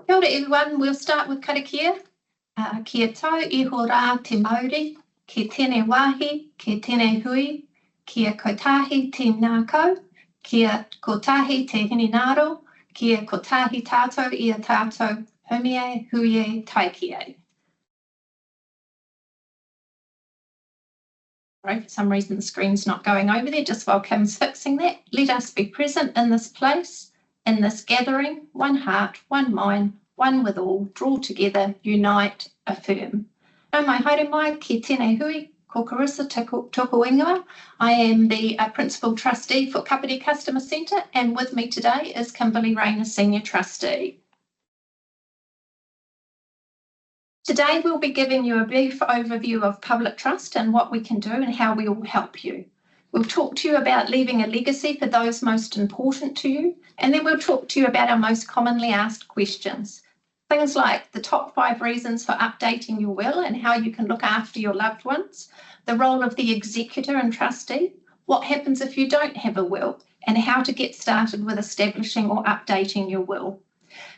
Kia ora everyone, we'll start with karakia. Kia tau iho rā te Māori, ki tēnei wāhi, ki tēnei hui, kia kotahi te ngākau, kia kotahi te hininaro, kia kotahi tātou ia tātou, humie, huie, taikie. Sorry, for some reason the screen's not going over there, just while Kim's fixing that. Let us be present in this place, in this gathering, one heart, one mind, one with all, draw together, unite, affirm. Nau mai haere mai, ki tēnei hui, ko Carissa toko ingoa. I am the Principal Trustee for Kapiti Customer Centre, and with me today is Kimberly Rayner, Senior Trustee. Today we'll be giving you a brief overview of public trust and what we can do and how we will help you. We'll talk to you about leaving a legacy for those most important to you, and then we'll talk to you about our most commonly asked questions. Things like the top 5 reasons for updating your will and how you can look after your loved ones, the role of the executor and trustee, what happens if you don't have a will, and how to get started with establishing or updating your will.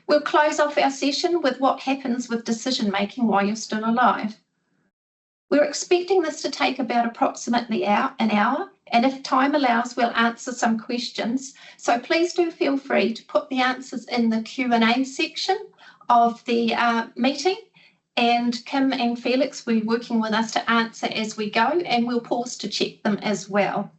We'll close off our session with what happens with decision making while you're still alive. We're expecting this to take about approximately an hour, and if time allows, we'll answer some questions. So please do feel free to put the answers in the Q&A section of the meeting, and Kim and Felix will be working with us to answer as we go, and we'll pause to check them as well.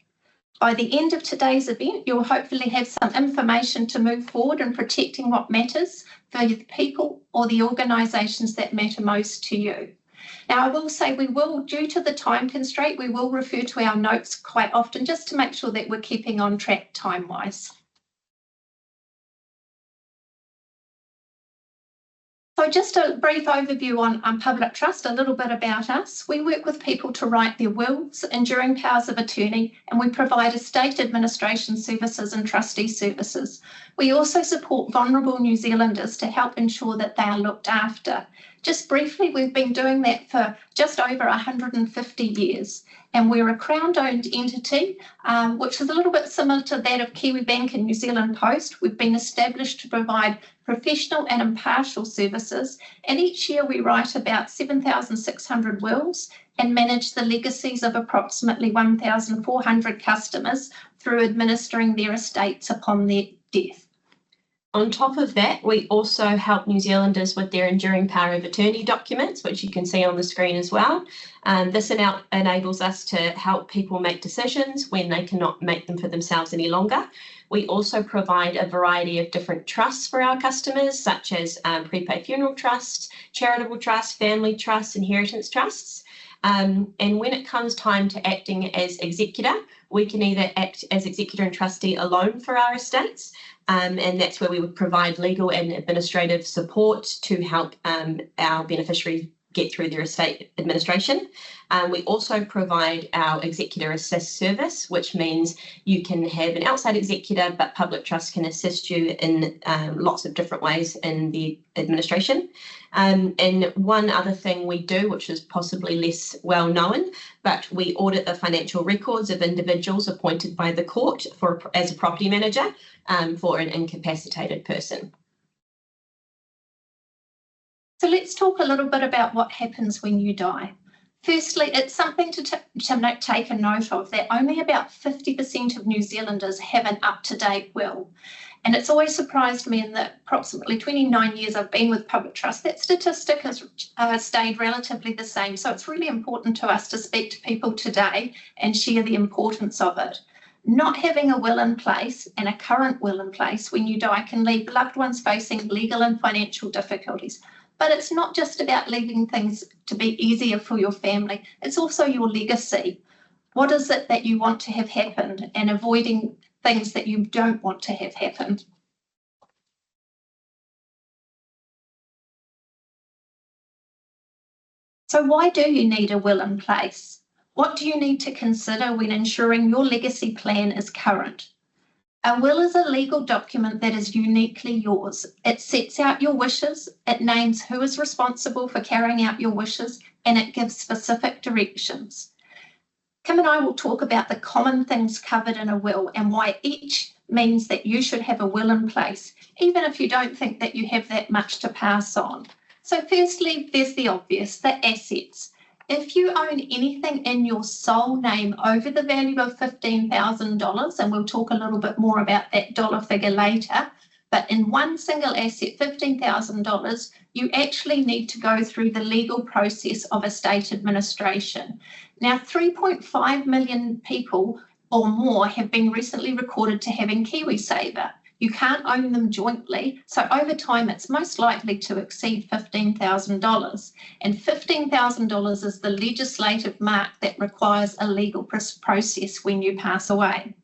By the end of today's event, you'll hopefully have some information to move forward in protecting what matters for the people or the organisations that matter most to you. Now, I will say due to the time constraint, we will refer to our notes quite often just to make sure that we're keeping on track time-wise. So just a brief overview on public trust, a little bit about us. We work with people to write their wills, enduring powers of attorney, and we provide estate administration services and trustee services. We also support vulnerable New Zealanders to help ensure that they are looked after. Just briefly, we've been doing that for just over 150 years, and we're a Crown-owned entity, which is a little bit similar to that of Kiwibank and New Zealand Post. We've been established to provide professional and impartial services, and each year we write about 7,600 wills and manage the legacies of approximately 1,400 customers through administering their estates upon their death. On top of that, we also help New Zealanders with their enduring power of attorney documents, which you can see on the screen as well. This enables us to help people make decisions when they cannot make them for themselves any longer. We also provide a variety of different trusts for our customers, such as prepaid funeral trusts, charitable trusts, family trusts, inheritance trusts. And when it comes time to acting as executor, we can either act as executor and trustee alone for our estates, and that's where we would provide legal and administrative support to help our beneficiaries get through their estate administration. We also provide our executor assist service, which means you can have an outside executor, but public trust can assist you in lots of different ways in the administration. And one other thing we do, which is possibly less well known, but we audit the financial records of individuals appointed by the court as a property manager for an incapacitated person. So let's talk a little bit about what happens when you die. Firstly, it's something to take a note of that only about 50% of New Zealanders have an up-to-date will. And it's always surprised me in the approximately 29 years I've been with Public Trust, that statistic has stayed relatively the same. So it's really important to us to speak to people today and share the importance of it. Not having a will in place and a current will in place when you die can leave loved ones facing legal and financial difficulties. But it's not just about leaving things to be easier for your family, it's also your legacy. What is it that you want to have happened, and avoiding things that you don't want to have happened. So why do you need a will in place? What do you need to consider when ensuring your legacy plan is current? A will is a legal document that is uniquely yours. It sets out your wishes, it names who is responsible for carrying out your wishes, and it gives specific directions. Kim and I will talk about the common things covered in a will and why each means that you should have a will in place, even if you don't think that you have that much to pass on. So firstly, there's the obvious, the assets. If you own anything in your sole name over the value of $15,000, and we'll talk a little bit more about that dollar figure later, but in one single asset, $15,000, you actually need to go through the legal process of estate administration. Now, 3.5 million people or more have been recently recorded to having KiwiSaver. You can't own them jointly, so over time it's most likely to exceed $15,000. And $15,000 is the legislative mark that requires a legal process when you pass away.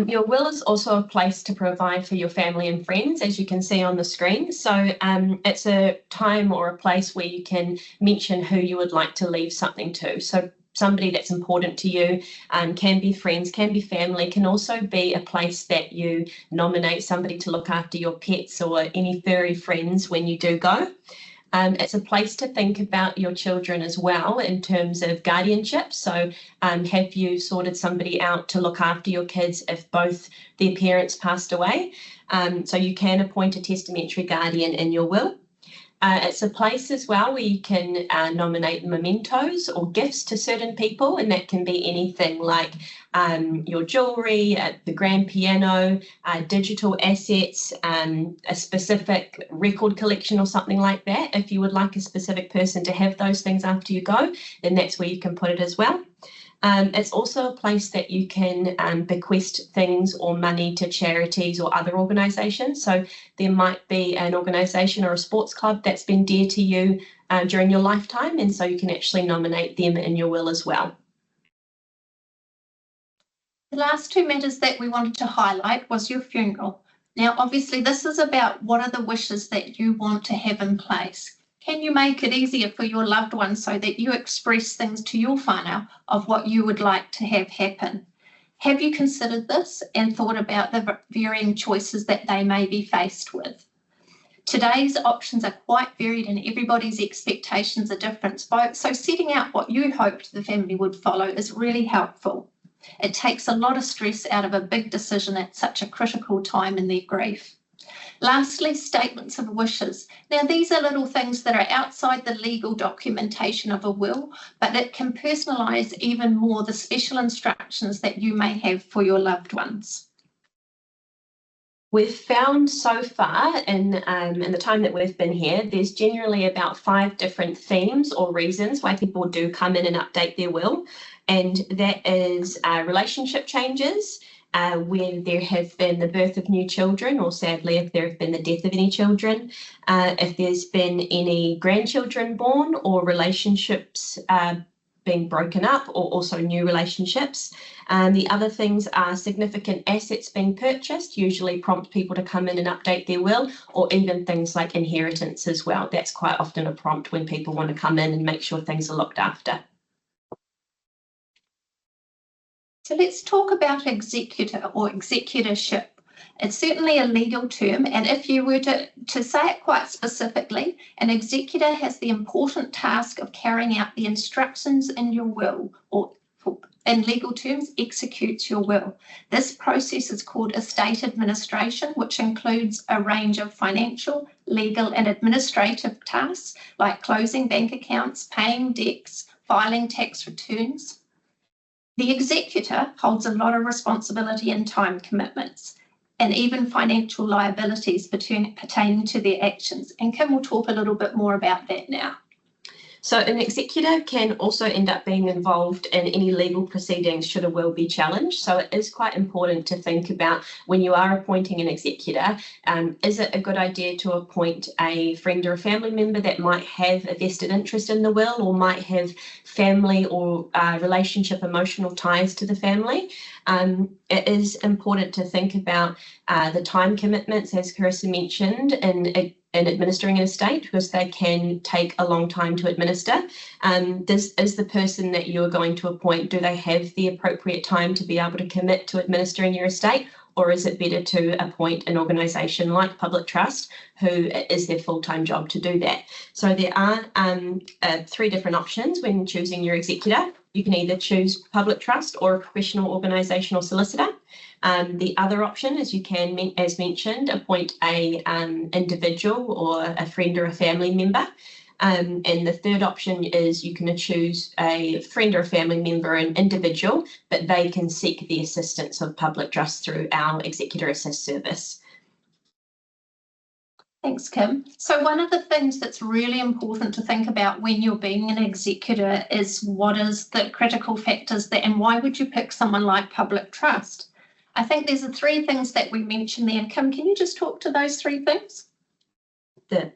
Your will is also a place to provide for your family and friends, as you can see on the screen. So it's a time or a place where you can mention who you would like to leave something to. So somebody that's important to you, can be friends, can be family, can also be a place that you nominate somebody to look after your pets or any furry friends when you do go. It's a place to think about your children as well in terms of guardianship. So have you sorted somebody out to look after your kids if both their parents passed away? So you can appoint a testamentary guardian in your will. It's a place as well where you can nominate mementos or gifts to certain people, and that can be anything like your jewellery, the grand piano, digital assets, a specific record collection or something like that. If you would like a specific person to have those things after you go, then that's where you can put it as well. It's also a place that you can bequest things or money to charities or other organisations. So there might be an organisation or a sports club that's been dear to you during your lifetime, and so you can actually nominate them in your will as well. The last two matters that we wanted to highlight was your funeral. Now, obviously, this is about what are the wishes that you want to have in place. Can you make it easier for your loved ones so that you express things to your whānau of what you would like to have happen? Have you considered this and thought about the varying choices that they may be faced with? Today's options are quite varied and everybody's expectations are different. So setting out what you hoped the family would follow is really helpful. It takes a lot of stress out of a big decision at such a critical time in their grief. Lastly, statements of wishes. Now, these are little things that are outside the legal documentation of a will, but it can personalise even more the special instructions that you may have for your loved ones. We've found so far in the time that we've been here, there's generally about 5 different themes or reasons why people do come in and update their will. And that is relationship changes, when there have been the birth of new children, or sadly if there have been the death of any children, if there's been any grandchildren born or relationships being broken up, or also new relationships. The other things are significant assets being purchased, usually prompt people to come in and update their will, or even things like inheritance as well. That's quite often a prompt when people want to come in and make sure things are looked after. So let's talk about executor or executorship. It's certainly a legal term, and if you were to say it quite specifically, an executor has the important task of carrying out the instructions in your will, or in legal terms, executes your will. This process is called estate administration, which includes a range of financial, legal and administrative tasks like closing bank accounts, paying debts, filing tax returns. The executor holds a lot of responsibility and time commitments, and even financial liabilities pertaining to their actions. And Kim will talk a little bit more about that now. So an executor can also end up being involved in any legal proceedings should a will be challenged. So it is quite important to think about when you are appointing an executor, is it a good idea to appoint a friend or a family member that might have a vested interest in the will, or might have family or relationship emotional ties to the family? It is important to think about the time commitments, as Carissa mentioned, in administering an estate, because they can take a long time to administer. Is the person that you are going to appoint, do they have the appropriate time to be able to commit to administering your estate, or is it better to appoint an organisation like Public Trust who is their full-time job to do that? So there are 3 different options when choosing your executor. You can either choose Public Trust or a professional organisation or solicitor. The other option is you can, as mentioned, appoint a individual or a friend or a family member. And the third option is you can choose a friend or a family member, an individual, but they can seek the assistance of Public Trust through our Executor Assist service. Thanks, Kim. So one of the things that's really important to think about when you're being an executor is what is the critical factors that, and why would you pick someone like Public Trust? I think there's the 3 things that we mentioned there. And Kim, can you just talk to those 3 things? The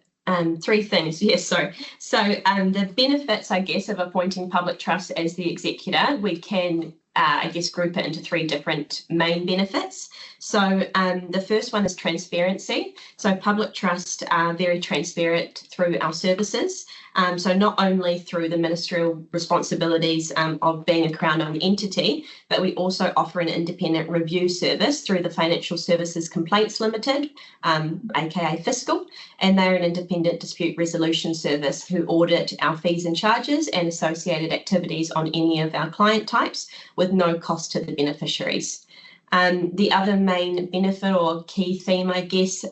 3 things, yes, sorry. So the benefits, I guess, of appointing Public Trust as the executor, we can, I guess, group it into 3 different main benefits. So the first one is transparency. So Public Trust are very transparent through our services. So not only through the ministerial responsibilities of being a Crown-owned entity, but we also offer an independent review service through the Financial Services Complaints Limited, aka Fiscal, and they're an independent dispute resolution service who audit our fees and charges and associated activities on any of our client types with no cost to the beneficiaries. The other main benefit or key theme, I guess,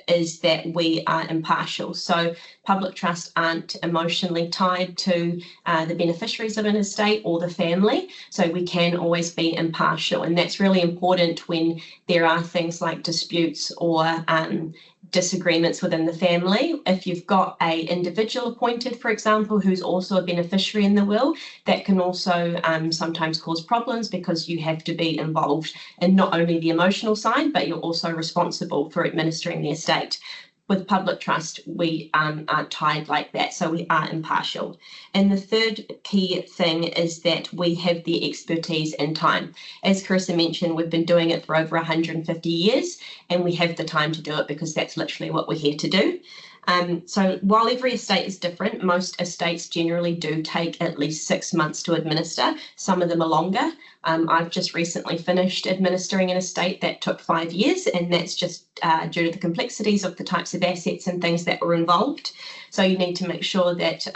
is that we are impartial. So Public Trust aren't emotionally tied to the beneficiaries of an estate or the family. So we can always be impartial. And that's really important when there are things like disputes or disagreements within the family. If you've got an individual appointed, for example, who's also a beneficiary in the will, that can also sometimes cause problems because you have to be involved in not only the emotional side, but you're also responsible for administering the estate. With Public Trust, we aren't tied like that, so we are impartial. And the third key thing is that we have the expertise and time. As Carissa mentioned, we've been doing it for over 150 years, and we have the time to do it because that's literally what we're here to do. So while every estate is different, most estates generally do take at least 6 months to administer. Some of them are longer. I've just recently finished administering an estate that took 5 years, and that's just due to the complexities of the types of assets and things that were involved. So you need to make sure that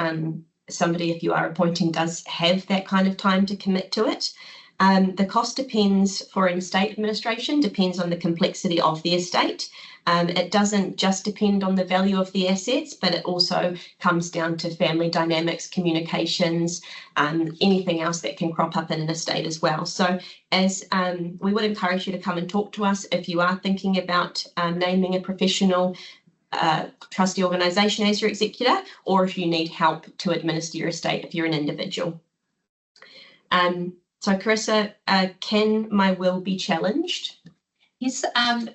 somebody, if you are appointing, does have that kind of time to commit to it. The cost depends for an estate administration, depends on the complexity of the estate. It doesn't just depend on the value of the assets, but it also comes down to family dynamics, communications, anything else that can crop up in an estate as well. So as we would encourage you to come and talk to us if you are thinking about naming a professional trustee organisation as your executor, or if you need help to administer your estate if you're an individual. So Carissa, can my will be challenged? Yes,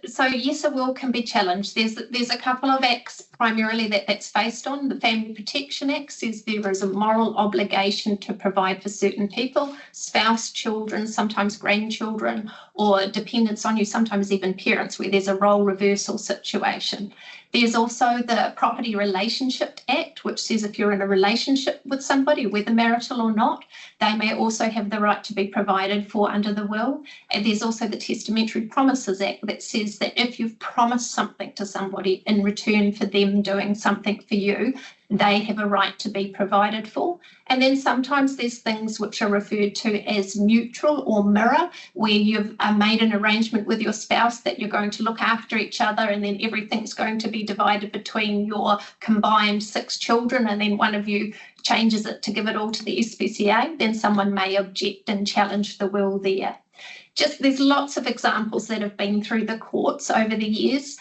so yes, a will can be challenged. There's a couple of acts primarily that's based on. The Family Protection Act says there is a moral obligation to provide for certain people, spouse, children, sometimes grandchildren, or dependents on you, sometimes even parents, where there's a role reversal situation. There's also the Property Relationship Act, which says if you're in a relationship with somebody, whether marital or not, they may also have the right to be provided for under the will. And there's also the Testamentary Promises Act that says that if you've promised something to somebody in return for them doing something for you, they have a right to be provided for. And then sometimes there's things which are referred to as neutral or mirror, where you've made an arrangement with your spouse that you're going to look after each other, and then everything's going to be divided between your combined 6 children, and then one of you changes it to give it all to the SPCA, then someone may object and challenge the will there. There's lots of examples that have been through the courts over the years.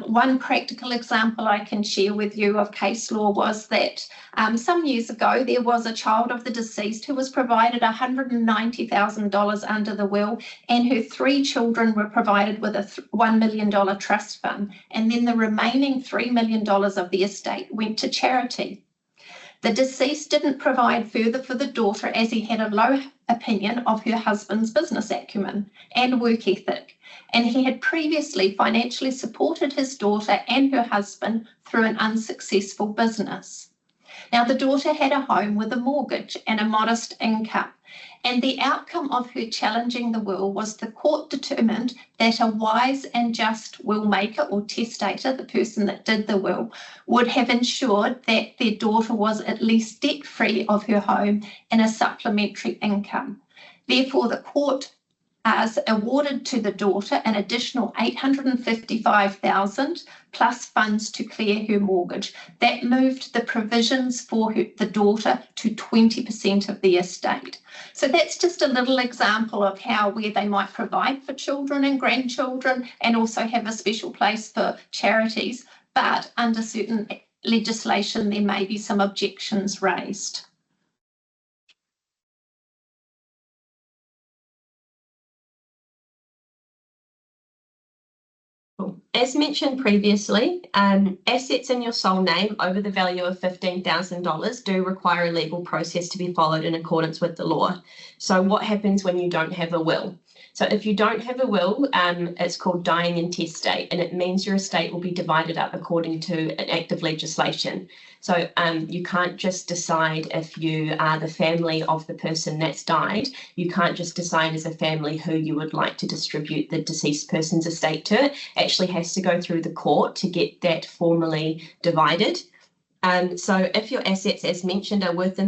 One practical example I can share with you of case law was that some years ago there was a child of the deceased who was provided $190,000 under the will, and her 3 children were provided with a $1 million trust fund, and then the remaining $3 million of the estate went to charity. The deceased didn't provide further for the daughter as he had a low opinion of her husband's business acumen and work ethic, and he had previously financially supported his daughter and her husband through an unsuccessful business. Now, the daughter had a home with a mortgage and a modest income, and the outcome of her challenging the will was the court determined that a wise and just will maker or testator, the person that did the will, would have ensured that their daughter was at least debt-free of her home and a supplementary income. Therefore, the court has awarded to the daughter an additional $855,000 plus funds to clear her mortgage. That moved the provisions for the daughter to 20% of the estate. So that's just a little example of where they might provide for children and grandchildren and also have a special place for charities, but under certain legislation there may be some objections raised. As mentioned previously, assets in your sole name over the value of $15,000 do require a legal process to be followed in accordance with the law. So what happens when you don't have a will? So if you don't have a will, it's called dying intestate, and it means your estate will be divided up according to an act of legislation. So you can't just decide if you are the family of the person that's died. You can't just decide as a family who you would like to distribute the deceased person's estate to. It actually has to go through the court to get that formally divided. So if your assets, as mentioned, are worth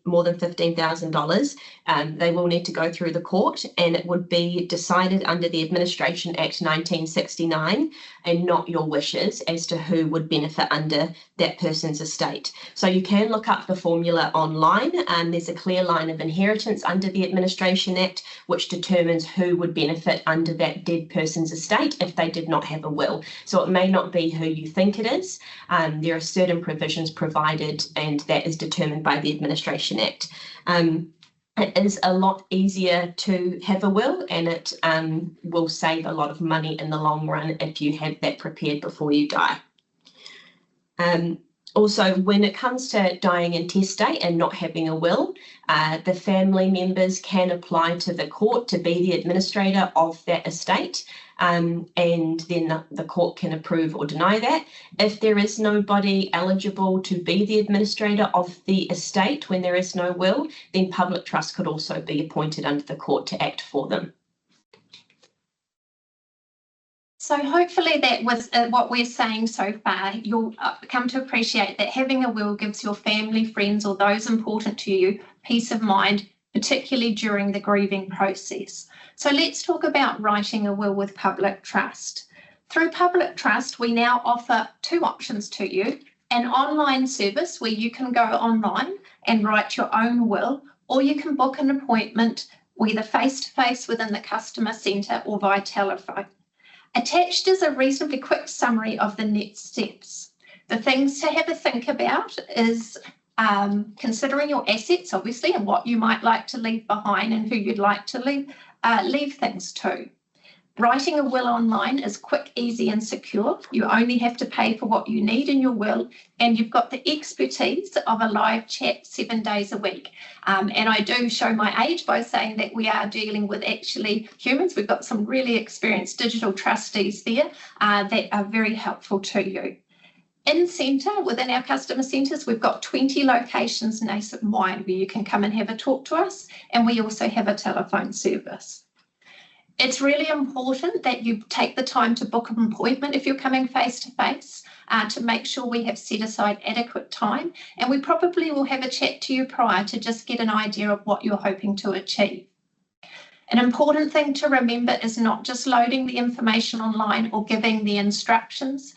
more than $15,000, they will need to go through the court, and it would be decided under the Administration Act 1969 and not your wishes as to who would benefit under that person's estate. So you can look up the formula online, and there's a clear line of inheritance under the Administration Act which determines who would benefit under that dead person's estate if they did not have a will. So it may not be who you think it is. There are certain provisions provided, and that is determined by the Administration Act. It is a lot easier to have a will, and it will save a lot of money in the long run if you have that prepared before you die. Also, when it comes to dying intestate and not having a will, the family members can apply to the court to be the administrator of that estate, and then the court can approve or deny that. If there is nobody eligible to be the administrator of the estate when there is no will, then public trust could also be appointed under the court to act for them. So hopefully that was what we're saying so far. You'll come to appreciate that having a will gives your family, friends, or those important to you peace of mind, particularly during the grieving process. So let's talk about writing a will with public trust. Through public trust, we now offer two options to you: an online service where you can go online and write your own will, or you can book an appointment either face-to-face within the customer centre or via telephone. Attached is a reasonably quick summary of the next steps. The things to have a think about is considering your assets, obviously, and what you might like to leave behind and who you'd like to leave things to. Writing a will online is quick, easy, and secure. You only have to pay for what you need in your will, and you've got the expertise of a live chat 7 days a week. And I do show my age by saying that we are dealing with actually humans. We've got some really experienced digital trustees there that are very helpful to you. In centre, within our customer centres, we've got 20 locations nationwide where you can come and have a talk to us, and we also have a telephone service. It's really important that you take the time to book an appointment if you're coming face-to-face to make sure we have set aside adequate time, and we probably will have a chat to you prior to just get an idea of what you're hoping to achieve. An important thing to remember is not just loading the information online or giving the instructions.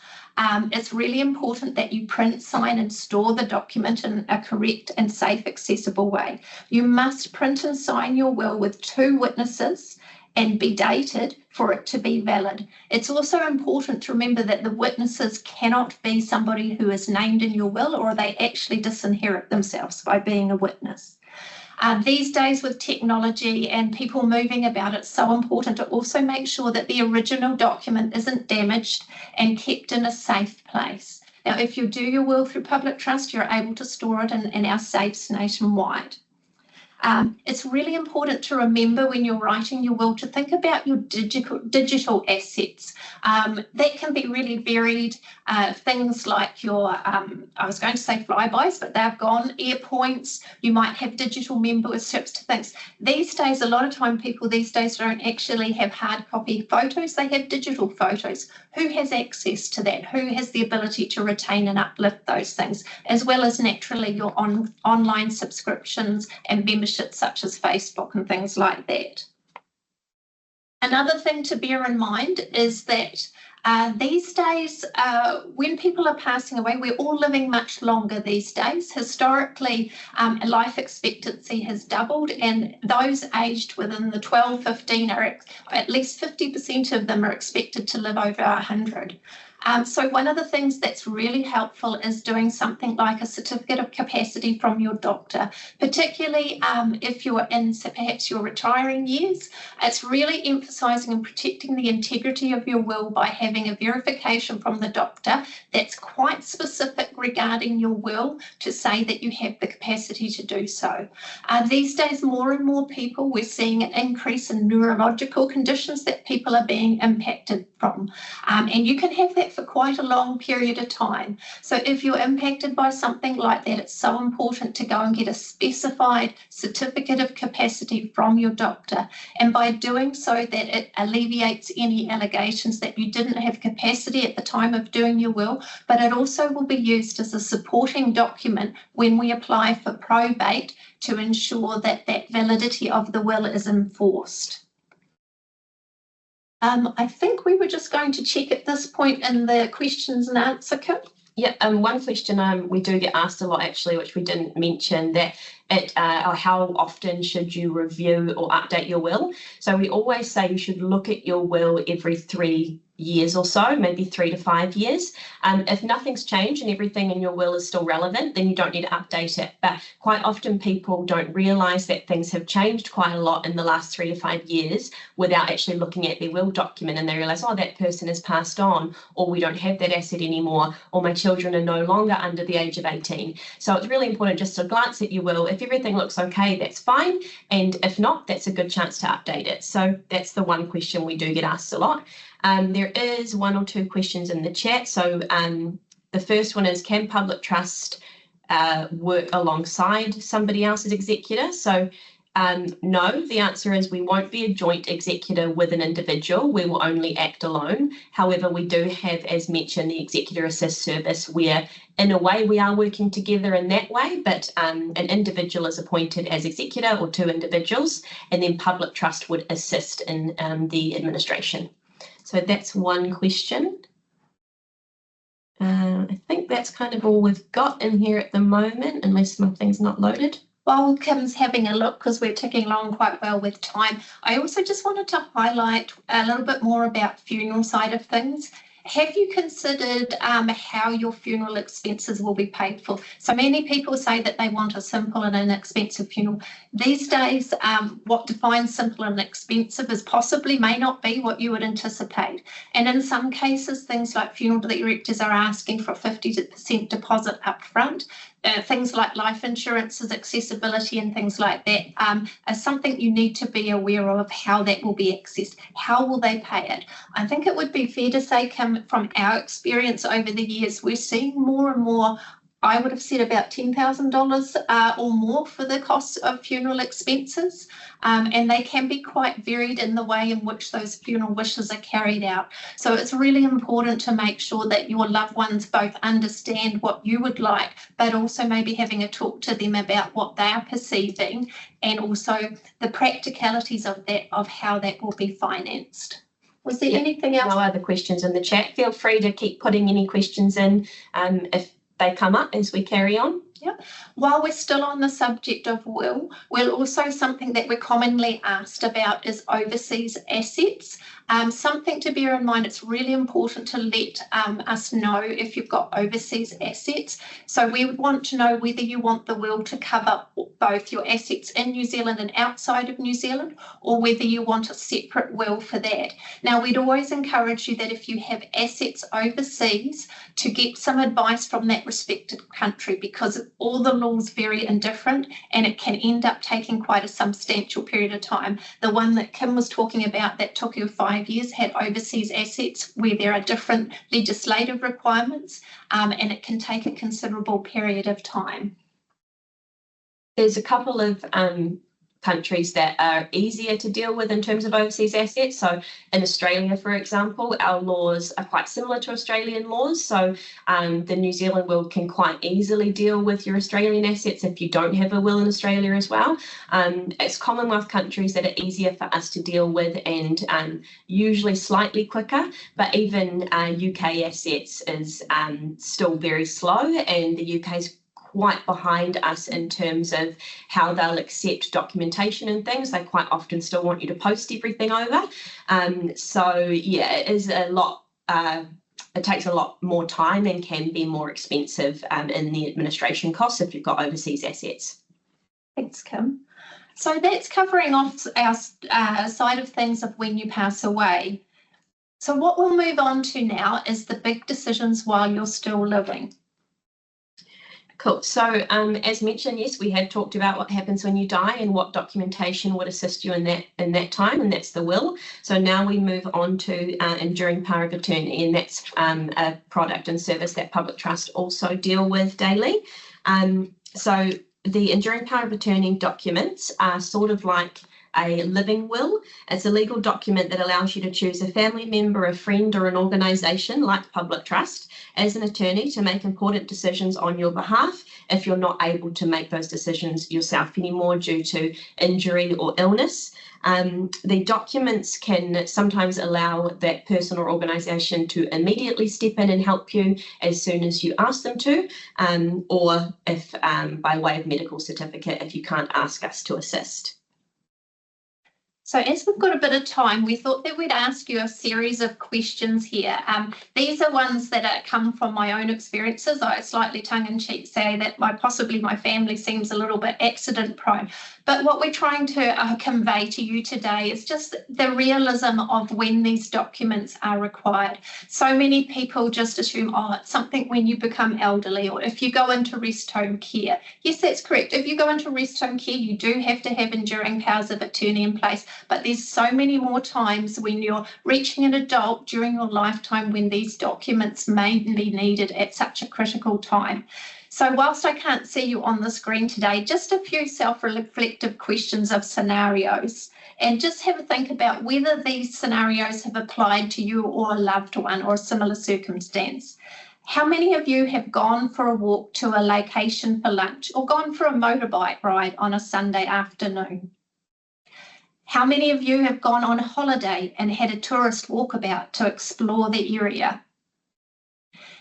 It's really important that you print, sign and store the document in a correct and safe, accessible way. You must print and sign your will with 2 witnesses and be dated for it to be valid. It's also important to remember that the witnesses cannot be somebody who is named in your will, or they actually disinherit themselves by being a witness. These days with technology and people moving about, it's so important to also make sure that the original document isn't damaged and kept in a safe place. Now, if you do your will through public trust, you're able to store it in our safes nationwide. It's really important to remember when you're writing your will to think about your digital assets. That can be really varied. Things like your, I was going to say flybys, but they've gone, air points. You might have digital memberships to things. These days, a lot of time people these days don't actually have hard copy photos. They have digital photos. Who has access to that? Who has the ability to retain and uplift those things, as well as naturally your online subscriptions and memberships such as Facebook and things like that. Another thing to bear in mind is that these days, when people are passing away, we're all living much longer these days. Historically, life expectancy has doubled, and those aged within the 12-15 are at least 50% of them are expected to live over 100. So one of the things that's really helpful is doing something like a certificate of capacity from your doctor, particularly if you're in perhaps your retiring years. It's really emphasising and protecting the integrity of your will by having a verification from the doctor that's quite specific regarding your will to say that you have the capacity to do so. These days, more and more people, we're seeing an increase in neurological conditions that people are being impacted from. And you can have that for quite a long period of time. So if you're impacted by something like that, it's so important to go and get a specified certificate of capacity from your doctor. And by doing so, that it alleviates any allegations that you didn't have capacity at the time of doing your will, but it also will be used as a supporting document when we apply for probate to ensure that that validity of the will is enforced. I think we were just going to check at this point in the questions and answer kit. Yeah, one question we do get asked a lot actually, which we didn't mention, that how often should you review or update your will? So we always say you should look at your will every 3 years or so, maybe 3 to 5 years. If nothing's changed and everything in your will is still relevant, then you don't need to update it. But quite often people don't realise that things have changed quite a lot in the last 3 to 5 years without actually looking at their will document, and they realise, oh, that person has passed on, or we don't have that asset anymore, or my children are no longer under the age of 18. So it's really important just to glance at your will. If everything looks okay, that's fine. And if not, that's a good chance to update it. So that's the one question we do get asked a lot. There is 1 or 2 questions in the chat. So the first one is, can public trust work alongside somebody else's executor? So no, the answer is we won't be a joint executor with an individual. We will only act alone. However, we do have, as mentioned, the Executor Assist service where in a way we are working together in that way, but an individual is appointed as executor or 2 individuals, and then public trust would assist in the administration. So that's one question. I think that's kind of all we've got in here at the moment, unless my thing's not loaded. While Kim's having a look, because we're ticking along quite well with time, I also just wanted to highlight a little bit more about funeral side of things. Have you considered how your funeral expenses will be paid for? So many people say that they want a simple and inexpensive funeral. These days, what defines simple and expensive is possibly may not be what you would anticipate. And in some cases, things like funeral directors are asking for a 50% deposit up front. Things like life insurance's accessibility and things like that are something you need to be aware of how that will be accessed. How will they pay it? I think it would be fair to say, Kim, from our experience over the years, we're seeing more and more, I would have said about $10,000 or more for the cost of funeral expenses. And they can be quite varied in the way in which those funeral wishes are carried out. So it's really important to make sure that your loved ones both understand what you would like, but also maybe having a talk to them about what they are perceiving and also the practicalities of that, of how that will be financed. Was there anything else? No other questions in the chat. Feel free to keep putting any questions in if they come up as we carry on. Yeah. While we're still on the subject of will, also something that we're commonly asked about is overseas assets. Something to bear in mind, it's really important to let us know if you've got overseas assets. So we would want to know whether you want the will to cover both your assets in New Zealand and outside of New Zealand, or whether you want a separate will for that. Now, we'd always encourage you that if you have assets overseas, to get some advice from that respected country, because all the laws vary and different, and it can end up taking quite a substantial period of time. The one that Kim was talking about that took her 5 years had overseas assets where there are different legislative requirements, and it can take a considerable period of time. There's a couple of countries that are easier to deal with in terms of overseas assets. So in Australia, for example, our laws are quite similar to Australian laws. So the New Zealand will can quite easily deal with your Australian assets if you don't have a will in Australia as well. It's Commonwealth countries that are easier for us to deal with and usually slightly quicker, but even UK assets is still very slow, and the UK's quite behind us in terms of how they'll accept documentation and things. They quite often still want you to post everything over. So yeah, it is a lot, it takes a lot more time and can be more expensive in the administration costs if you've got overseas assets. Thanks, Kim. So that's covering off our side of things of when you pass away. So what we'll move on to now is the big decisions while you're still living. Cool. So as mentioned, yes, we had talked about what happens when you die and what documentation would assist you in that time, and that's the will. So now we move on to enduring power of attorney, and that's a product and service that Public Trust also deal with daily. So the enduring power of attorney documents are sort of like a living will. It's a legal document that allows you to choose a family member, a friend, or an organisation like Public Trust as an attorney to make important decisions on your behalf if you're not able to make those decisions yourself anymore due to injury or illness. The documents can sometimes allow that person or organisation to immediately step in and help you as soon as you ask them to, or if by way of medical certificate if you can't ask us to assist. So as we've got a bit of time, we thought that we'd ask you a series of questions here. These are ones that come from my own experiences. I slightly tongue-in-cheek say that possibly my family seems a little bit accident prone. But what we're trying to convey to you today is just the realism of when these documents are required. So many people just assume, oh, it's something when you become elderly or if you go into rest home care. Yes, that's correct. If you go into rest home care, you do have to have enduring powers of attorney in place. But there's so many more times when you're reaching an adult during your lifetime when these documents may be needed at such a critical time. So whilst I can't see you on the screen today, just a few self-reflective questions of scenarios, and just have a think about whether these scenarios have applied to you or a loved one or a similar circumstance. How many of you have gone for a walk to a location for lunch or gone for a motorbike ride on a Sunday afternoon? How many of you have gone on a holiday and had a tourist walkabout to explore the area?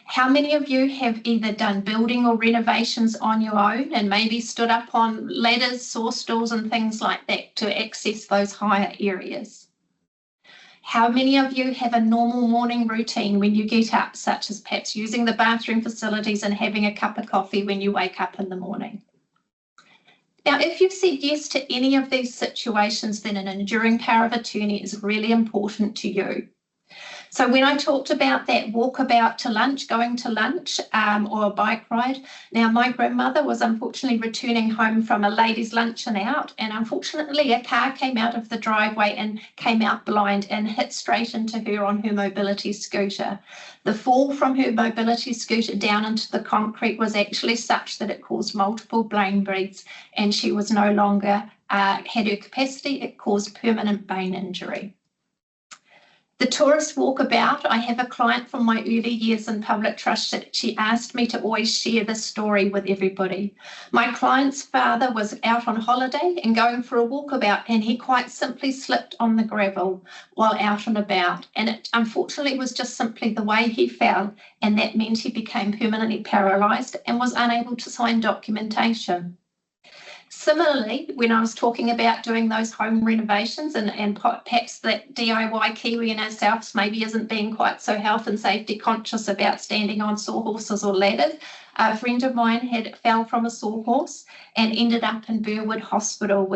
How many of you have either done building or renovations on your own and maybe stood up on ladders, saw stools and things like that to access those higher areas? How many of you have a normal morning routine when you get up, such as perhaps using the bathroom facilities and having a cup of coffee when you wake up in the morning? Now, if you've said yes to any of these situations, then an enduring power of attorney is really important to you. So when I talked about that walkabout to lunch, going to lunch or a bike ride, now my grandmother was unfortunately returning home from a ladies' luncheon out, and unfortunately a car came out of the driveway and came out blind and hit straight into her on her mobility scooter. The fall from her mobility scooter down into the concrete was actually such that it caused multiple brain bleeds, and she was no longer had her capacity. It caused permanent brain injury. The tourist walkabout, I have a client from my early years in Public Trust that she asked me to always share this story with everybody. My client's father was out on holiday and going for a walkabout, and he quite simply slipped on the gravel while out and about. And it unfortunately was just simply the way he fell, and that meant he became permanently paralysed and was unable to sign documentation. Similarly, when I was talking about doing those home renovations and perhaps that DIY Kiwi in ourselves maybe isn't being quite so health and safety conscious about standing on sawhorses or ladders, a friend of mine fell from a sawhorse and ended up in Burwood Hospital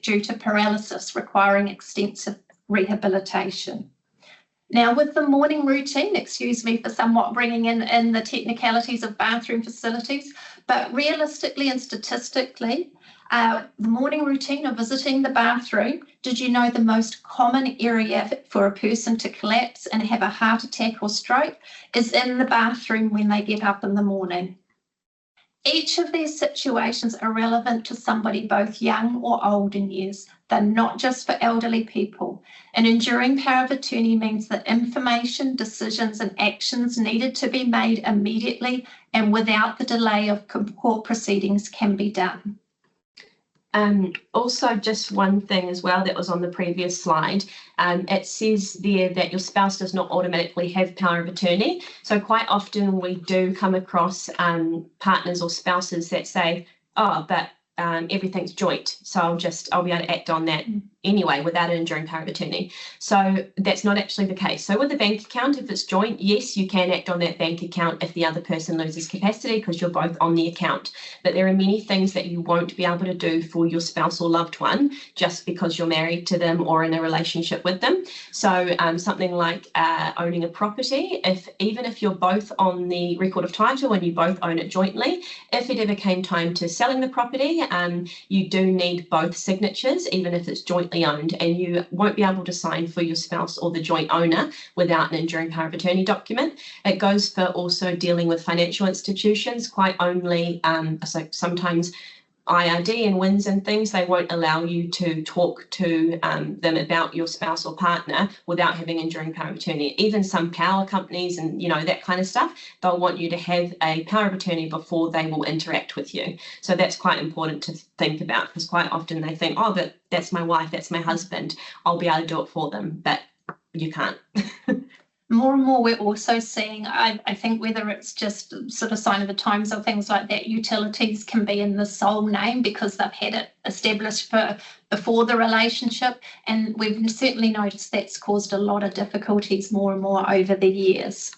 due to paralysis, requiring extensive rehabilitation. Now, with the morning routine, excuse me for somewhat bringing in the technicalities of bathroom facilities, but realistically and statistically, the morning routine of visiting the bathroom, did you know the most common area for a person to collapse and have a heart attack or stroke is in the bathroom when they get up in the morning? Each of these situations are relevant to somebody both young or old in years. They're not just for elderly people. An enduring power of attorney means that information, decisions and actions needed to be made immediately and without the delay of court proceedings can be done. Also, just one thing as well that was on the previous slide, it says there that your spouse does not automatically have power of attorney. So quite often we do come across partners or spouses that say, oh, but everything's joint, so I'll be able to act on that anyway without an enduring power of attorney. So that's not actually the case. So with the bank account, if it's joint, yes, you can act on that bank account if the other person loses capacity because you're both on the account. But there are many things that you won't be able to do for your spouse or loved one just because you're married to them or in a relationship with them. So something like owning a property, even if you're both on the record of title and you both own it jointly, if it ever came time to selling the property, you do need both signatures, even if it's jointly owned, and you won't be able to sign for your spouse or the joint owner without an enduring power of attorney document. It goes for also dealing with financial institutions, quite only, so sometimes IRD and WINS and things, they won't allow you to talk to them about your spouse or partner without having enduring power of attorney. Even some power companies and that kind of stuff, they'll want you to have a power of attorney before they will interact with you. So that's quite important to think about because quite often they think, oh, but that's my wife, that's my husband, I'll be able to do it for them, but you can't. More and more, we're also seeing, I think, whether it's just sort of sign of the times or things like that, utilities can be in the sole name because they've had it established before the relationship. And we've certainly noticed that's caused a lot of difficulties more and more over the years.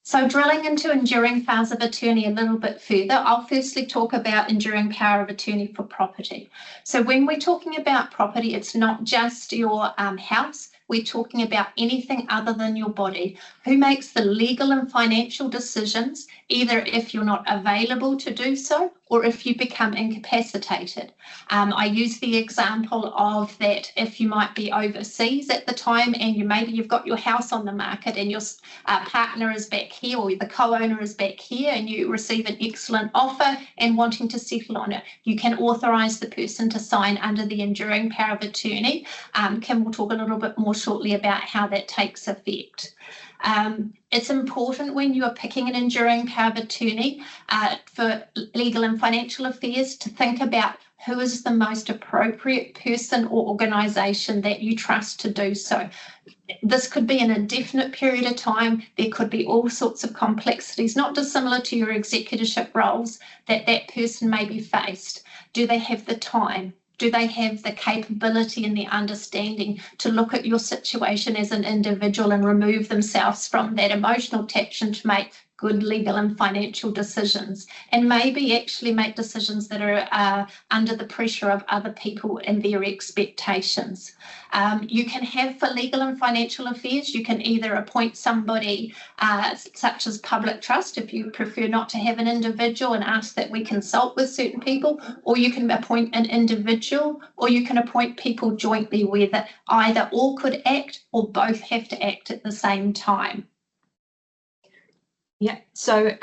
So drilling into enduring powers of attorney a little bit further, I'll firstly talk about enduring power of attorney for property. So when we're talking about property, it's not just your house. We're talking about anything other than your body. Who makes the legal and financial decisions, either if you're not available to do so or if you become incapacitated? I use the example of that if you might be overseas at the time and maybe you've got your house on the market and your partner is back here or the co-owner is back here and you receive an excellent offer and wanting to settle on it. You can authorise the person to sign under the enduring power of attorney. Kim will talk a little bit more shortly about how that takes effect. It's important when you are picking an enduring power of attorney for legal and financial affairs to think about who is the most appropriate person or organisation that you trust to do so. This could be an indefinite period of time. There could be all sorts of complexities, not dissimilar to your executorship roles that person may be faced. Do they have the time? Do they have the capability and the understanding to look at your situation as an individual and remove themselves from that emotional attachment to make good legal and financial decisions, and maybe actually make decisions that are under the pressure of other people and their expectations. You can have for legal and financial affairs, you can either appoint somebody such as public trust if you prefer not to have an individual and ask that we consult with certain people, or you can appoint an individual, or you can appoint people jointly where that either all could act or both have to act at the same time. Yeah, so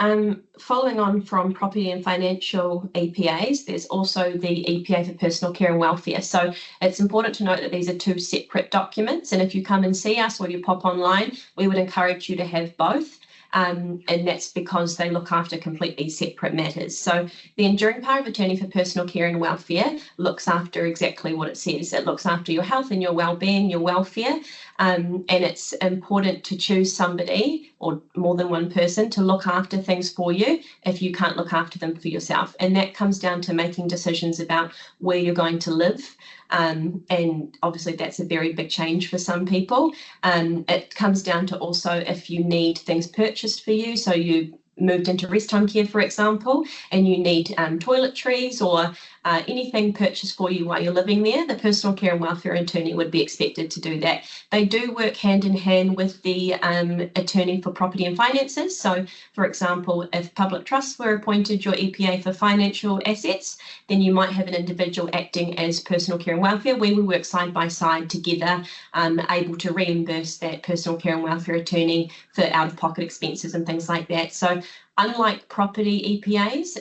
following on from property and financial EPAs, there's also the EPA for personal care and welfare. So it's important to note that these are two separate documents, and if you come and see us or you pop online, we would encourage you to have both. And that's because they look after completely separate matters. So the enduring power of attorney for personal care and welfare looks after exactly what it says. It looks after your health and your well-being, your welfare. And it's important to choose somebody or more than one person to look after things for you if you can't look after them for yourself. And that comes down to making decisions about where you're going to live. And obviously that's a very big change for some people. It comes down to also if you need things purchased for you. So you moved into rest home care, for example, and you need toiletries or anything purchased for you while you're living there, the personal care and welfare attorney would be expected to do that. They do work hand in hand with the attorney for property and finances. So, for example, if public trusts were appointed your EPA for financial assets, then you might have an individual acting as personal care and welfare where we work side by side together, able to reimburse that personal care and welfare attorney for out-of-pocket expenses and things like that. So unlike property EPAs,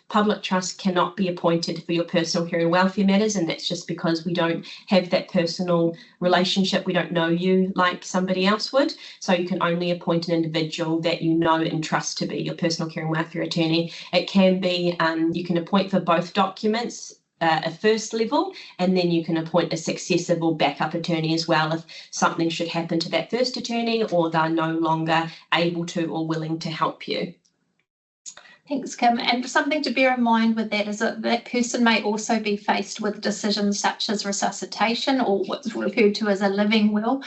public trust cannot be appointed for your personal care and welfare matters, and that's just because we don't have that personal relationship. We don't know you like somebody else would, so you can only appoint an individual that you know and trust to be your personal care and welfare attorney. It can be, you can appoint for both documents, a first level, and then you can appoint a successive or backup attorney as well if something should happen to that first attorney or they're no longer able to or willing to help you. Thanks, Kim. And something to bear in mind with that is that that person may also be faced with decisions such as resuscitation or what's referred to as a living will.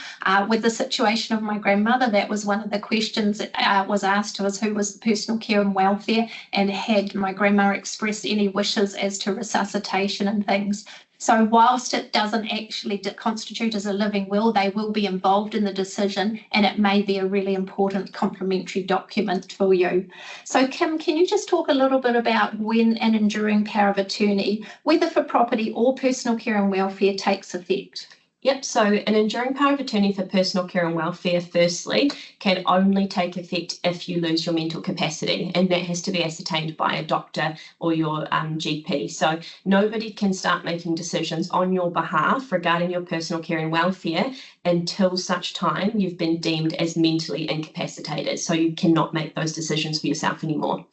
With the situation of my grandmother, that was one of the questions that was asked to us, who was personal care and welfare, and had my grandma expressed any wishes as to resuscitation and things. So whilst it doesn't actually constitute as a living will, they will be involved in the decision, and it may be a really important complementary document for you. So Kim, can you just talk a little bit about when an enduring power of attorney, whether for property or personal care and welfare, takes effect? Yep, so an enduring power of attorney for personal care and welfare, firstly, can only take effect if you lose your mental capacity, and that has to be ascertained by a doctor or your GP. So nobody can start making decisions on your behalf regarding your personal care and welfare until such time you've been deemed as mentally incapacitated. So you cannot make those decisions for yourself anymore.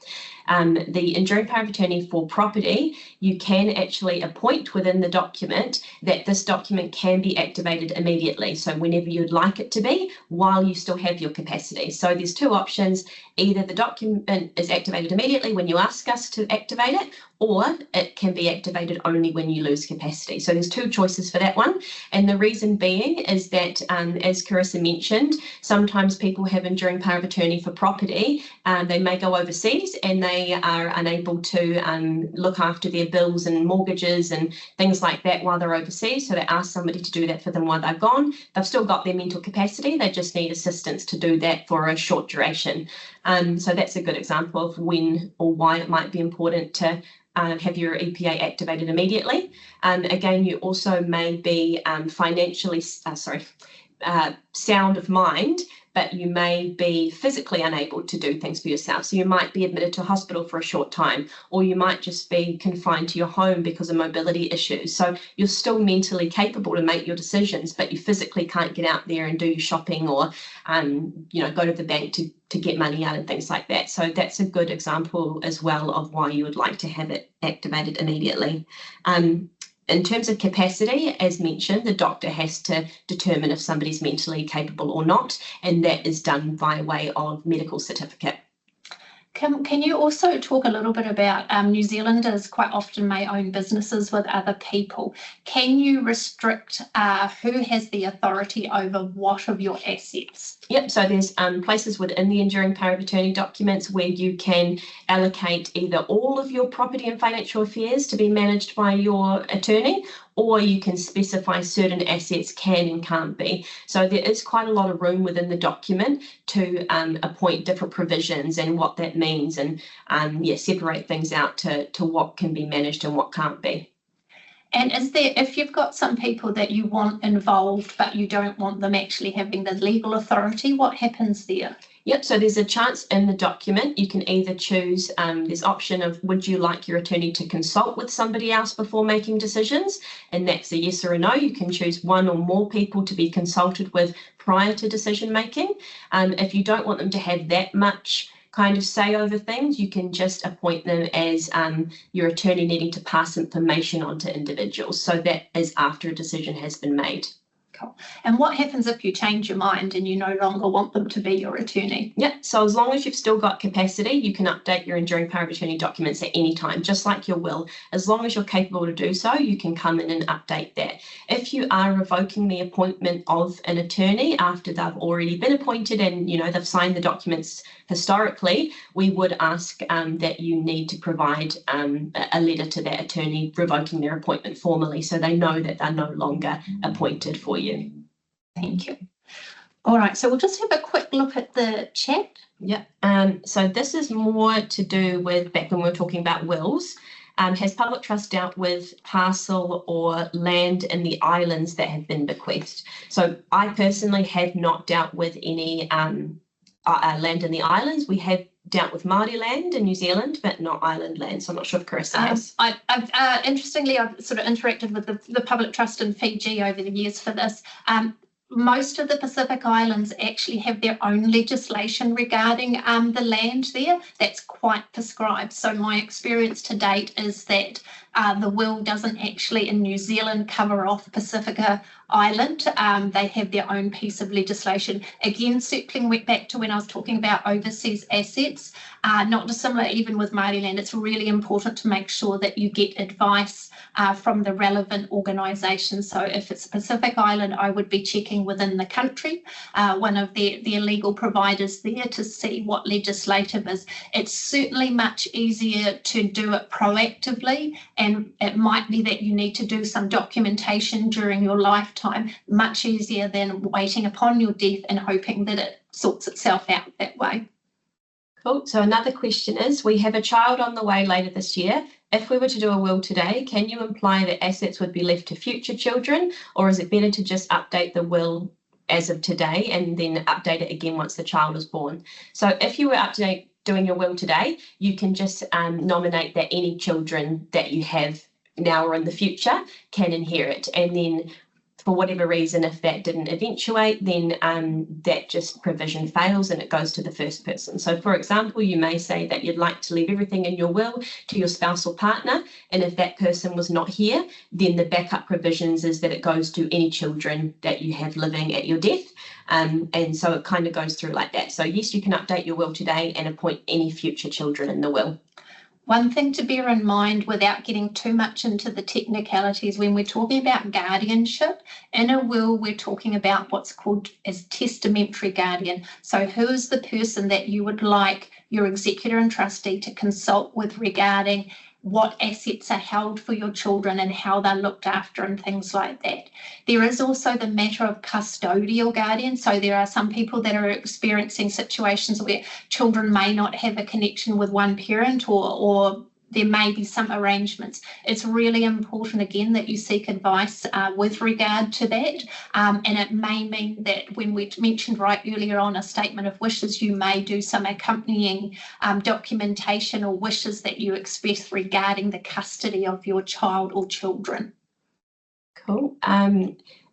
The enduring power of attorney for property, you can actually appoint within the document that this document can be activated immediately. So whenever you'd like it to be, while you still have your capacity. So there's two options. Either the document is activated immediately when you ask us to activate it, or it can be activated only when you lose capacity. So there's two choices for that one. And the reason being is that, as Carissa mentioned, sometimes people have enduring power of attorney for property. They may go overseas and they are unable to look after their bills and mortgages and things like that while they're overseas. So they ask somebody to do that for them while they're gone. They've still got their mental capacity. They just need assistance to do that for a short duration. So that's a good example of when or why it might be important to have your EPA activated immediately. Again, you also may be financially, sound of mind, but you may be physically unable to do things for yourself. So you might be admitted to a hospital for a short time, or you might just be confined to your home because of mobility issues. So you're still mentally capable to make your decisions, but you physically can't get out there and do your shopping or, go to the bank to get money out and things like that. So that's a good example as well of why you would like to have it activated immediately. In terms of capacity, as mentioned, the doctor has to determine if somebody's mentally capable or not, and that is done by way of medical certificate. Can you also talk a little bit about New Zealanders quite often may own businesses with other people. Can you restrict who has the authority over what of your assets? Yep, so there's places within the enduring power of attorney documents where you can allocate either all of your property and financial affairs to be managed by your attorney, or you can specify certain assets can and can't be. So there is quite a lot of room within the document to appoint different provisions and what that means, and separate things out to what can be managed and what can't be. And is there, if you've got some people that you want involved, but you don't want them actually having the legal authority, what happens there? Yep, so there's a chance in the document. You can either choose, there's option of would you like your attorney to consult with somebody else before making decisions? And that's a yes or a no. You can choose one or more people to be consulted with prior to decision making. If you don't want them to have that much kind of say over things, you can just appoint them as your attorney needing to pass information on to individuals. So that is after a decision has been made. Cool. And what happens if you change your mind and you no longer want them to be your attorney? Yeah, so as long as you've still got capacity, you can update your enduring power of attorney documents at any time, just like your will. As long as you're capable to do so, you can come in and update that. If you are revoking the appointment of an attorney after they've already been appointed and they've signed the documents historically, we would ask that you need to provide a letter to that attorney revoking their appointment formally, so they know that they're no longer appointed for you. Thank you. All right, so we'll just have a quick look at the chat. Yeah, so this is more to do with back when we were talking about wills. Has Public Trust dealt with parcel or land in the islands that have been bequeathed? So I personally have not dealt with any land in the islands. We have dealt with Māori land in New Zealand, but not island land. So I'm not sure if Carissa has. Interestingly, I've sort of interacted with the Public Trust in Fiji over the years for this. Most of the Pacific Islands actually have their own legislation regarding the land there that's quite prescribed. So my experience to date is that the will doesn't actually in New Zealand cover off Pacifica Island. They have their own piece of legislation. Again, circling back to when I was talking about overseas assets, not dissimilar even with Māori land, it's really important to make sure that you get advice from the relevant organisation. So if it's Pacific Island, I would be checking within the country, one of their legal providers there to see what legislative is. It's certainly much easier to do it proactively, and it might be that you need to do some documentation during your lifetime, much easier than waiting upon your death and hoping that it sorts itself out that way. Cool. So another question is, we have a child on the way later this year. If we were to do a will today, can you imply that assets would be left to future children, or is it better to just update the will as of today and then update it again once the child is born? So if you were doing your will today, you can just nominate that any children that you have now or in the future can inherit, and then for whatever reason, if that didn't eventuate, then that just provision fails and it goes to the first person. So for example, you may say that you'd like to leave everything in your will to your spouse or partner, and if that person was not here, then the backup provisions is that it goes to any children that you have living at your death. And so it kind of goes through like that. So yes, you can update your will today and appoint any future children in the will. One thing to bear in mind without getting too much into the technicalities, when we're talking about guardianship, in a will, we're talking about what's called as testamentary guardian. So who is the person that you would like your executor and trustee to consult with regarding what assets are held for your children and how they're looked after and things like that. There is also the matter of custodial guardian. So there are some people that are experiencing situations where children may not have a connection with one parent, or there may be some arrangements. It's really important, again, that you seek advice with regard to that. And it may mean that when we mentioned right earlier on a statement of wishes, you may do some accompanying documentation or wishes that you express regarding the custody of your child or children. Cool.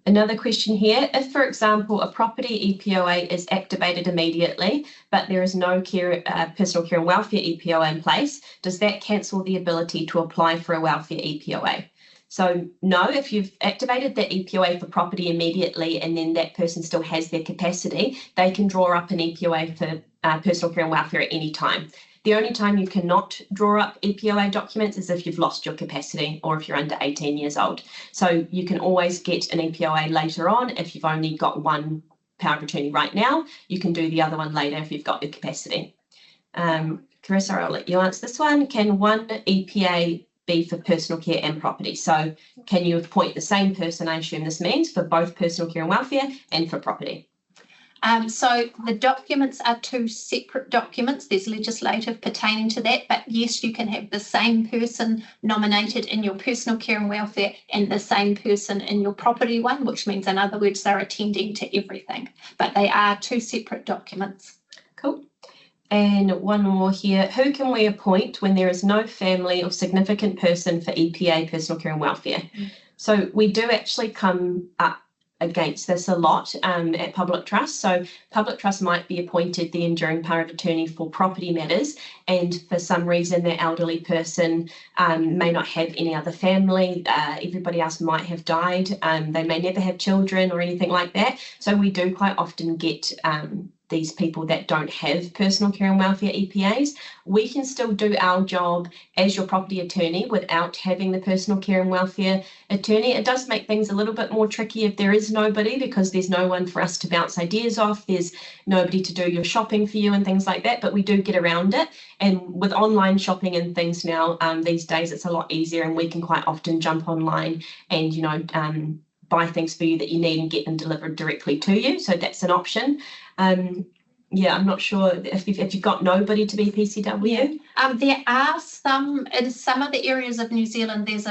Another question here, if, for example, a property EPOA is activated immediately, but there is no personal care and welfare EPOA in place, does that cancel the ability to apply for a welfare EPOA? So no, if you've activated the EPOA for property immediately and then that person still has their capacity, they can draw up an EPOA for personal care and welfare at any time. The only time you cannot draw up EPOA documents is if you've lost your capacity or if you're under 18 years old. So you can always get an EPOA later on if you've only got one power of attorney right now. You can do the other one later if you've got your capacity. Carissa, I'll let you answer this one. Can one EPA be for personal care and property? So can you appoint the same person, I assume this means, for both personal care and welfare and for property? So the documents are two separate documents. There's legislative pertaining to that, but yes, you can have the same person nominated in your personal care and welfare and the same person in your property one, which means, in other words, they're attending to everything, but they are two separate documents. Cool. And one more here. Who can we appoint when there is no family or significant person for EPA, personal care and welfare? So we do actually come up against this a lot at Public Trust. So Public Trust might be appointed the enduring power of attorney for property matters, and for some reason that elderly person may not have any other family, everybody else might have died, they may never have children or anything like that. So we do quite often get these people that don't have personal care and welfare EPAs. We can still do our job as your property attorney without having the personal care and welfare attorney. It does make things a little bit more tricky if there is nobody, because there's no one for us to bounce ideas off, there's nobody to do your shopping for you and things like that, but we do get around it. And with online shopping and things now, these days it's a lot easier, and we can quite often jump online and, you know, buy things for you that you need and get them delivered directly to you. So that's an option. Yeah, I'm not sure if you've got nobody to be PCW. There are some in some of the areas of New Zealand. There's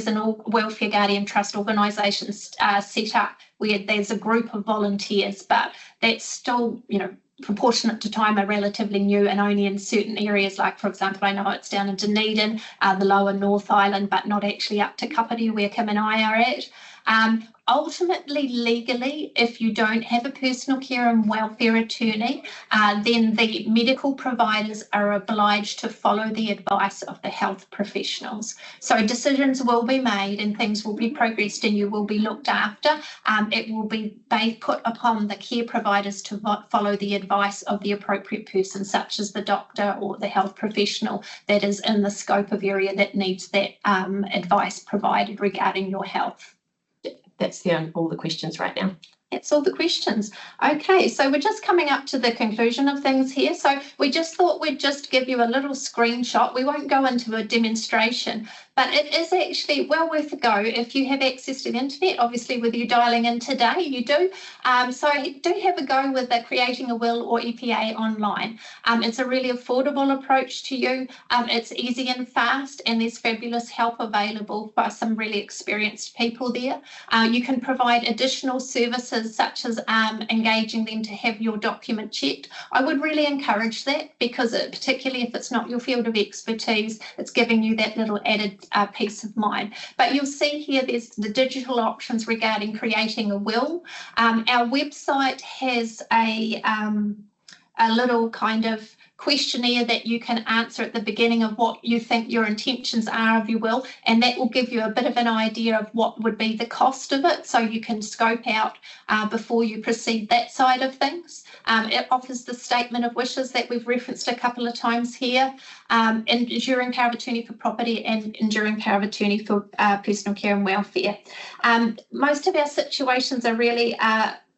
an welfare guardian trust organisation set up where there's a group of volunteers, but that's still, you know, proportionate to time, are relatively new and only in certain areas. Like, for example, I know it's down in Dunedin, the lower North Island, but not actually up to Kapiti where Kim and I are at. Ultimately, legally, if you don't have a personal care and welfare attorney, then the medical providers are obliged to follow the advice of the health professionals. So decisions will be made and things will be progressed and you will be looked after. It will be put upon the care providers to follow the advice of the appropriate person, such as the doctor or the health professional that is in the scope of area that needs that advice provided regarding your health. That's all the questions right now. That's all the questions. Okay, so we're just coming up to the conclusion of things here. So we just thought we'd just give you a little screenshot. We won't go into a demonstration, but it is actually well worth a go if you have access to the internet. Obviously, with you dialing in today, you do. So do have a go with creating a will or EPA online. It's a really affordable approach to you. It's easy and fast, and there's fabulous help available by some really experienced people there. You can provide additional services such as engaging them to have your document checked. I would really encourage that, because particularly if it's not your field of expertise, it's giving you that little added peace of mind. But you'll see here there's the digital options regarding creating a will. Our website has a little kind of questionnaire that you can answer at the beginning of what you think your intentions are of your will, and that will give you a bit of an idea of what would be the cost of it, so you can scope out before you proceed that side of things. It offers the statement of wishes that we've referenced a couple of times here, enduring power of attorney for property and enduring power of attorney for personal care and welfare. Most of our situations are really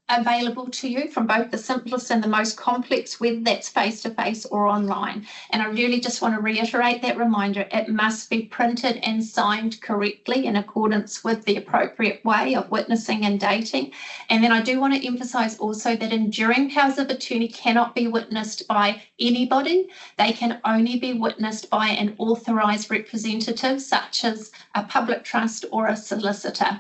available to you from both the simplest and the most complex, whether that's face-to-face or online. And I really just want to reiterate that reminder, it must be printed and signed correctly in accordance with the appropriate way of witnessing and dating. And then I do want to emphasise also that enduring powers of attorney cannot be witnessed by anybody. They can only be witnessed by an authorised representative, such as a public trust or a solicitor.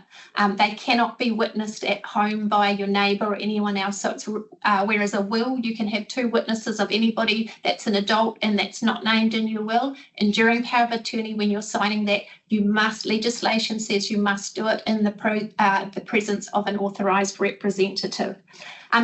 They cannot be witnessed at home by your neighbour or anyone else. So it's whereas a will, you can have two witnesses of anybody that's an adult and that's not named in your will. Enduring power of attorney, when you're signing that, you must, legislation says you must do it in the presence of an authorised representative.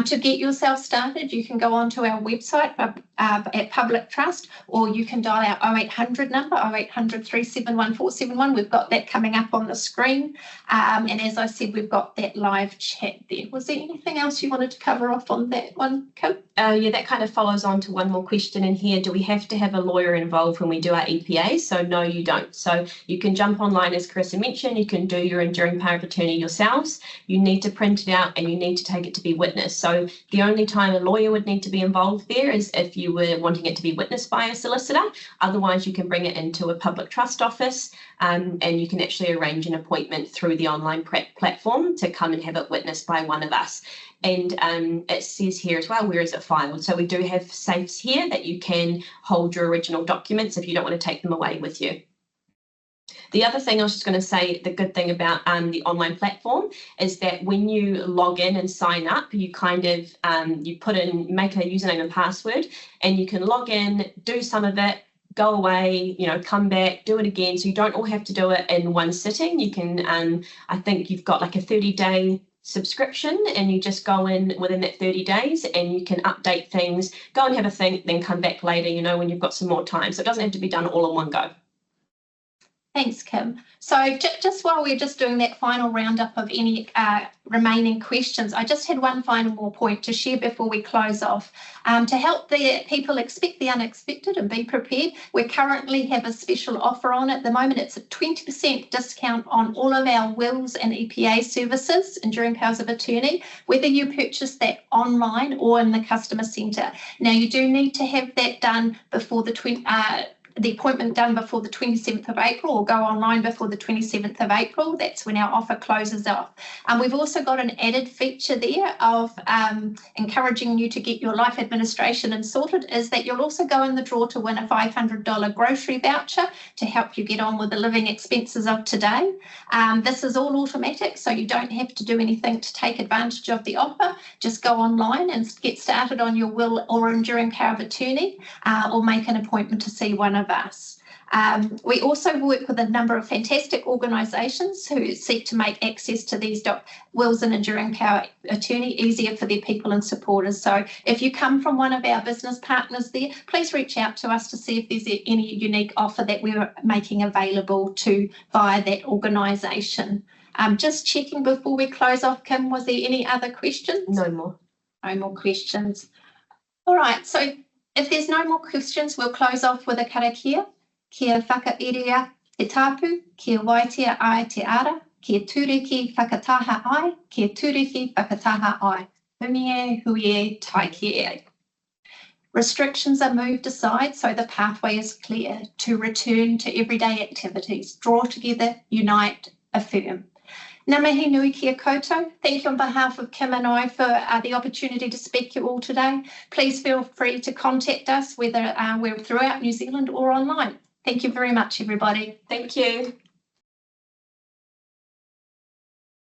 To get yourself started, you can go onto our website at Public Trust, or you can dial our 0800 number, 0800 371 471. We've got that coming up on the screen. And as I said, we've got that live chat there. Was there anything else you wanted to cover off on that one, Kim? Yeah, that kind of follows on to one more question in here. Do we have to have a lawyer involved when we do our EPA? So no, you don't. So you can jump online, as Carissa mentioned, you can do your enduring power of attorney yourselves. You need to print it out and you need to take it to be witnessed. So the only time a lawyer would need to be involved there is if you were wanting it to be witnessed by a solicitor. Otherwise, you can bring it into a public trust office, and you can actually arrange an appointment through the online platform to come and have it witnessed by one of us. And it says here as well, where is it filed? So we do have safes here that you can hold your original documents if you don't want to take them away with you. The other thing I was just going to say, the good thing about the online platform is that when you log in and sign up, you kind of you put in, make a username and password, and you can log in, do some of it, go away, you know, come back, do it again. So you don't all have to do it in one sitting. You can, I think you've got like a 30-day subscription, and you just go in within that 30 days and you can update things, go and have a think, then come back later, you know, when you've got some more time. So it doesn't have to be done all in one go. Thanks, Kim. So just while we're just doing that final roundup of any remaining questions, I just had one final more point to share before we close off. To help the people expect the unexpected and be prepared, we currently have a special offer on at the moment. It's a 20% discount on all of our wills and EPA services, enduring powers of attorney, whether you purchase that online or in the customer centre. Now, you do need to have that done before the appointment done before the 27th of April, or go online before the 27th of April. That's when our offer closes off. We've also got an added feature there of encouraging you to get your life administration and sorted, is that you'll also go in the draw to win a $500 grocery voucher to help you get on with the living expenses of today. This is all automatic, so you don't have to do anything to take advantage of the offer. Just go online and get started on your will or enduring power of attorney, or make an appointment to see one of us. We also work with a number of fantastic organisations who seek to make access to these wills and enduring power attorney easier for their people and supporters. So if you come from one of our business partners there, please reach out to us to see if there's any unique offer that we're making available via that organisation. Just checking before we close off, Kim, was there any other questions? No more. No more questions. All right, so if there's no more questions, we'll close off with a karakia. Kia whakairia te tapu, kia waitea ai te ara, kia turiki whakataha ai, kia turiki whakataha ai. Hunie, huie, taiki. Restrictions are moved aside so the pathway is clear to return to everyday activities. Draw together, unite, affirm. Ngā mihi nui kia koutou. Thank you on behalf of Kim and I for the opportunity to speak to you all today. Please feel free to contact us, whether we're throughout New Zealand or online. Thank you very much, everybody. Thank you.